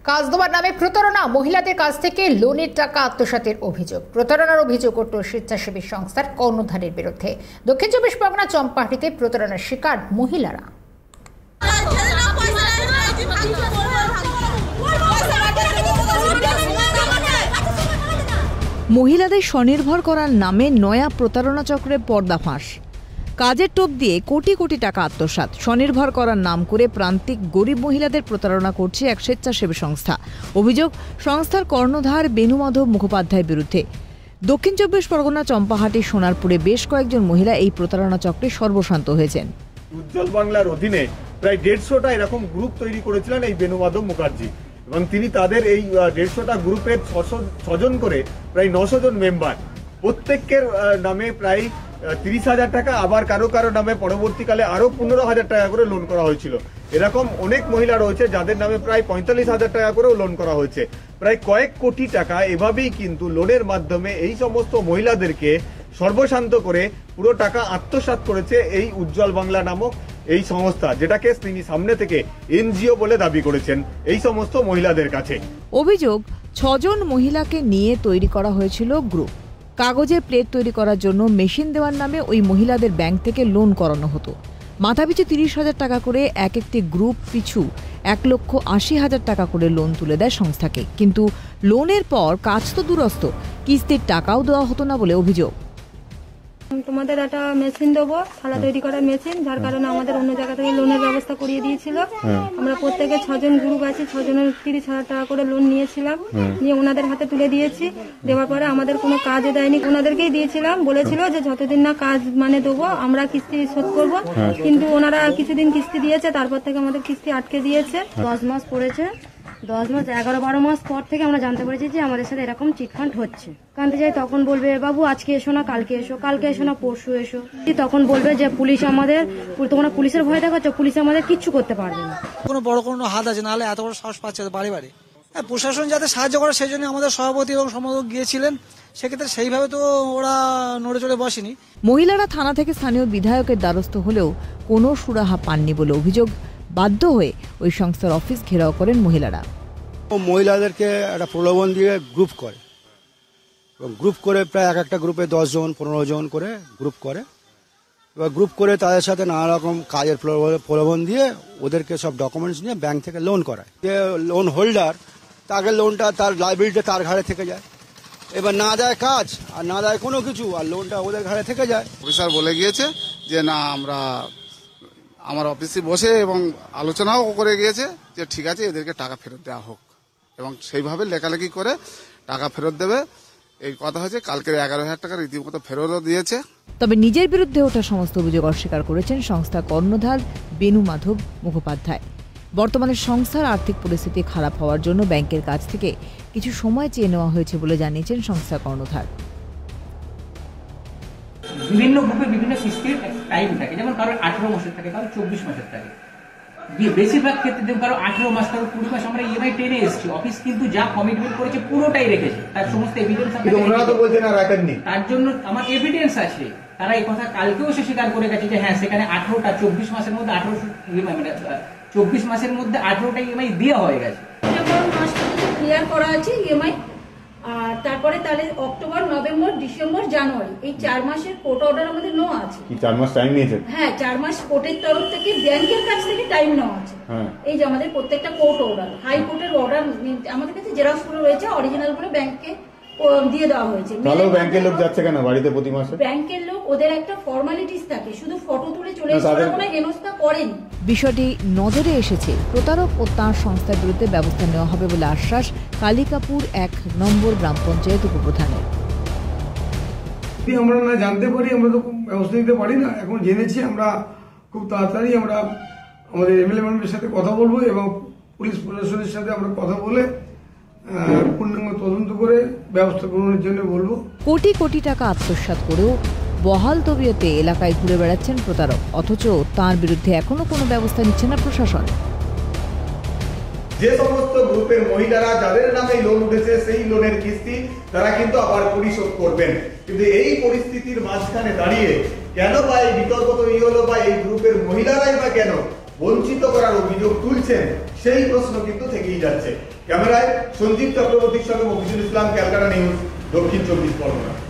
কাজ দেওয়ার নামে প্রতারণা, মহিলাদের কাছ থেকে লোনের টাকা আত্মসাতের অভিযোগ। প্রতারণার অভিযোগ উঠল স্বেচ্ছাসেবী সংস্থার কর্ণধারের বিরুদ্ধে। দক্ষিণ চব্বিশ পরগনা চম্পাহাটিতে প্রতারণার শিকার মহিলারা। মহিলাদের স্বনির্ভর করার নামে নয়া প্রতারণা চক্রে পর্দাফাঁস। কাজের টোপ দিয়ে কোটি কোটি টাকা আত্মসাৎ। স্বনির্ভর করার নাম করে প্রান্তিক গরিব মহিলাদের প্রতারণা করছে এক স্বেচ্ছাসেবী সংস্থা। অভিযোগ সংস্থার কর্ণধার বেণুমাধব মুখোপাধ্যায়ের বিরুদ্ধে। দক্ষিণ চব্বিশ পরগনা চম্পাহাটি সোনারপুরে বেশ কয়েকজন মহিলা এই প্রতারণা চক্রে সর্বশান্ত হয়েছেন। উজ্জ্বল বাংলার অধীনে প্রায় 150টা এরকম গ্রুপ তৈরি করেছিলেন এই বেণুমাধব মুখার্জি, এবং তিনি তাদের এই 150টা গ্রুপের 6জন করে প্রায় 900 জন মেম্বার, প্রত্যেকের নামে প্রায় 30,000 টাকা, আবার কারো কারো নামে পরবর্তীকালে আরো 15,000 টাকা করে লোন করা হয়েছিল। এরকম অনেক মহিলা রয়েছে যাদের নামে প্রায় 45,000 টাকা করেও লোন করা হয়েছে। প্রায় কয়েক কোটি টাকা এভাবেই কিন্তু লোনের মাধ্যমে এই সমস্ত মহিলাদেরকে সর্বশান্ত করে পুরো টাকা আত্মসাৎ করেছে এই উজ্জ্বল বাংলা নামক এই সংস্থা, যেটাকে তিনি সামনে থেকে এনজিও বলে দাবি করেছেন এই সমস্ত মহিলাদের কাছে। অভিযোগ 6 জন মহিলাকে নিয়ে তৈরি করা হয়েছিল গ্রুপ। কাগজে প্লেট তৈরি করার জন্য মেশিন দেওয়ার নামে ওই মহিলাদের ব্যাংক থেকে লোন করানো হতো। মাথাপিছু 30,000 টাকা করে এক একটি গ্রুপ পিছু 1,80,000 টাকা করে লোন তুলে দেয় সংস্থাকে। কিন্তু লোনের পর কাজ তো দূরস্থ, কিস্তির টাকাও দেওয়া হতো না বলে অভিযোগ। তোমাদের একটা মেশিন দেবো, থালা তৈরি করার মেশিন, যার কারণে আমাদের অন্য জায়গা থেকে লোনের ব্যবস্থা করিয়ে দিয়েছিল। আমরা প্রত্যেকে 6 জন গ্রুপ আছি, 6 জনের 30,000 টাকা করে লোন নিয়েছিলাম, নিয়ে ওনাদের হাতে তুলে দিয়েছি। দেওয়ার পরে আমাদের কোনো কাজও দেয়নি, ওনাদেরকেই দিয়েছিলাম। বলেছিল যে যতদিন না কাজ দেবো আমরা কিস্তি শোধ করবো, কিন্তু ওনারা কিছুদিন কিস্তি দিয়েছে, তারপর থেকে আমাদের কিস্তি আটকে দিয়েছে। 10 মাস পড়েছে, 10 মাস 11-12 মাস পর থেকে আমরা জানতে পেরেছি যে আমাদের সাথে এরকম চিটফান্ড হচ্ছে। কানতে যাই তখন বলবে বাবু আজকে এসো না, কালকে এসো, কালকে এসো না, পরশু এসো। তখন বলবে যে পুলিশ আমাদের, তোমরা পুলিশের ভয় দেখাচ্ছ, পুলিশ আমাদের কিচ্ছু করতে পারবে না। কোনো বড় কোনো হাত আছে, নাহলে এত বড় সাহস পাচ্ছে বাড়ি বাড়ি। প্রশাসন যাতে সাহায্য করে সেই জন্য আমাদের সভাপতি এবং সম্পাদক গিয়েছিলেন, সেক্ষেত্রে সেইভাবে তো ওরা নড়ে চড়ে বসেনি। মহিলারা থানা থেকে স্থানীয় বিধায়কের দ্বারস্থ হলেও কোনো সুরাহা পাননি বলে অভিযোগ। বাধ্য হয়ে ওই সংস্থার অফিস ঘেরাও করেন মহিলারা। মহিলাদেরকে একটা প্রলোভন দিয়ে গ্রুপ করে, গ্রুপ করে প্রায় এক একটা গ্রুপে 10 জন 15 জন করে গ্রুপ করে। এবার গ্রুপ করে তাদের সাথে নানা রকম কাজের প্রলোভন দিয়ে ওদেরকে সব ডকুমেন্টস নিয়ে ব্যাংক থেকে লোন করায়। যে লোন হোল্ডার, তাকে লোনটা তার লাইবিলিটি তার ঘাড়ে থেকে যায়। এবার না দেয় কাজ আর না দেয় কোনো কিছু, আর লোনটা ওদের ঘাড়ে থেকে যায়। অফিসার বলে গিয়েছে যে না, আমরা আমার অফিসে বসে এবং আলোচনাও করে গিয়েছে যে ঠিক আছে এদেরকে টাকা ফেরত দেওয়া হোক, এবং সেইভাবে লেখালেখি করে টাকা ফেরত দেবে এই কথা হয়েছে। কালকে 11,000 টাকা রীতিমতো ফেরতও দিয়েছে। তবে নিজের বিরুদ্ধে ওঠা সমস্ত অভিযোগ অস্বীকার করেছেন সংস্থা কর্ণধার বেণুমাধব মুখোপাধ্যায়। বর্তমানে সংস্থার আর্থিক পরিস্থিতি খারাপ হওয়ার জন্য ব্যাংকের কাছ থেকে কিছু সময় চেয়ে নেওয়া হয়েছে বলে জানিয়েছেন সংস্থা কর্ণধার। বিভিন্ন গ্রুপে বিভিন্ন কিস্তির টাইম থাকে, যেমন কারো 18 মাসের থাকে, কারো 24 মাসের থাকে। বেশিরভাগ ক্ষেত্রে দেখুন কারো 18 মাস, কারো 20 মাস। আমরা ইএমআই টেনে এসেছি, অফিস কিন্তু যা কমিটমেন্ট করেছে পুরোটাই রেখেছে, তার সমস্ত এভিডেন্স তার জন্য আমার এভিডেন্স আছে। তারা এই কথা কালকেও সে স্বীকার করে গেছে যে হ্যাঁ সেখানে 18টা 24 মাসের মধ্যে 18 ইএমআই, মানে 24 মাসের মধ্যে 18টা ইএমআই দেওয়া হয়ে গেছে। ক্লিয়ার করা আছে ইএমআই। আর তারপরে তাহলে অক্টোবর, নভেম্বর, ডিসেম্বর, জানুয়ারি এই 4 মাসের কোর্ট অর্ডার আমাদের নেওয়া আছে। কি 4 মাস টাইম নিয়েছে? হ্যাঁ, 4 মাস কোর্টের তরফ থেকে ব্যাংকের কাছ থেকে টাইম নেওয়া আছে। এই যে আমাদের প্রত্যেকটা কোর্ট অর্ডার, হাইকোর্টের অর্ডার আমাদের কাছে জেরক্স করে রয়েছে, অরিজিনাল করে ব্যাংকে দিয়ে দেওয়া হয়েছে। তাহলে ব্যাংকের লোক যাচ্ছে কেন বাড়িতে প্রতি মাসে? ব্যাংকের লোক, ওদের একটা ফর্মালিটিস থাকে, শুধু ফটো তুলে চলে এসে কোনো হেনস্থা করেনি। বিষয়টি নজরে এসেছে, প্রতারক ও তাঁর সংস্থার বিরুদ্ধে ব্যবস্থা নেওয়া হবে বলে আশ্বাস কালিকাপুর 1 নম্বর গ্রাম পঞ্চায়েত উপপ্রধানের। আমরা না জানতে পারি, আমরা তো ব্যবস্থা নিতে পারি না। এখন জেনেছি, আমরা খুব তাড়াতাড়ি আমরা আমাদের এমএলএ ম্যাডামের সাথে কথা বলবো এবং পুলিশ প্রশাসনের সাথে আমরা কথা বলে পূর্ণাঙ্গ তদন্ত করে ব্যবস্থা গ্রহণের জন্য বলবো। কোটি কোটি টাকা আত্মসাৎ করেও বহাল তবিয়তে এলাকায় ঘুরে বেড়াচ্ছেন প্রতারক, অথচ তার বিরুদ্ধে এখনো কোনো ব্যবস্থা নিচ্ছে না প্রশাসন। যে সমস্ত গ্রুপের মহিলারা যাদের নামে লোন উঠেছে সেই লোনের কিস্তি তারা কিন্তু আবার পরিশোধ করবেন, কিন্তু এই পরিস্থিতির মাঝখানে দাঁড়িয়ে কেন বা এই বিতর্ক তৈরি হলো, বা এই গ্রুপের মহিলারাই বা কেন বঞ্চিত করার অভিযোগ তুলছেন, সেই প্রশ্ন কিন্তু থেকেই যাচ্ছে। ক্যামেরায় সঞ্জীব চক্রবর্তীর সঙ্গে মফিজুল ইসলাম, ক্যালকাটা নিউজ, দক্ষিণ 24 পরগনা।